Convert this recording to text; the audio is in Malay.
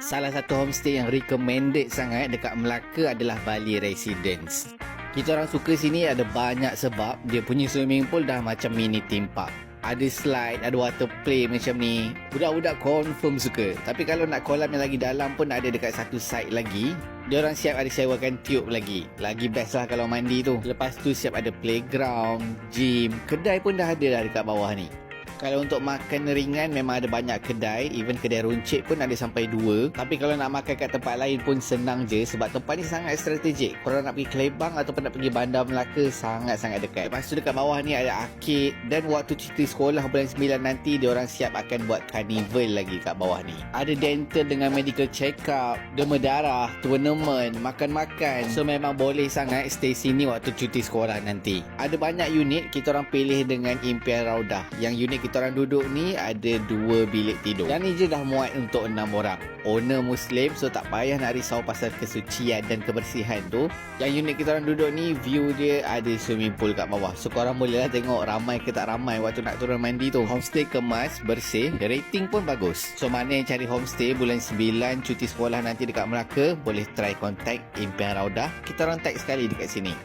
Salah satu homestay yang recommended sangat dekat Melaka adalah Bali Residence. Kita orang suka sini ada banyak sebab dia punya swimming pool dah macam mini theme park. Ada slide, ada water play macam ni. Budak-budak confirm suka. Tapi kalau nak kolam yang lagi dalam pun ada dekat satu side lagi. Dia orang siap ada sewakan tube lagi. Lagi best lah kalau mandi tu. Lepas tu siap ada playground, gym. Kedai pun dah ada lah dekat bawah ni. Kalau untuk makan ringan memang ada banyak kedai. Even kedai runcit pun ada sampai 2. Tapi kalau nak makan kat tempat lain pun senang je. Sebab tempat ni sangat strategik. Korang nak pergi Kelebang ataupun nak pergi Bandar Melaka sangat-sangat dekat. Lepas tu dekat bawah ni ada arcade. Dan waktu cuti sekolah bulan 9 nanti diorang siap akan buat carnival lagi kat bawah ni. Ada dental dengan medical check up, demam darah, tournament, makan-makan. So memang boleh sangat stay sini waktu cuti sekolah nanti. Ada banyak unit kita orang pilih dengan impian Raudah. Yang unit kita orang duduk ni ada 2 bilik tidur. Yang ni je dah muat untuk 6 orang. Owner Muslim, so tak payah nak risau pasal kesucian dan kebersihan tu. Yang unit kita orang duduk ni, view dia ada swimming pool kat bawah. So korang boleh lah tengok ramai ke tak ramai waktu nak turun mandi tu. Homestay kemas, bersih, rating pun bagus. So mana yang cari homestay bulan 9 cuti sekolah nanti dekat Melaka, boleh try contact Impian Raudah. Kita orang tag sekali dekat sini.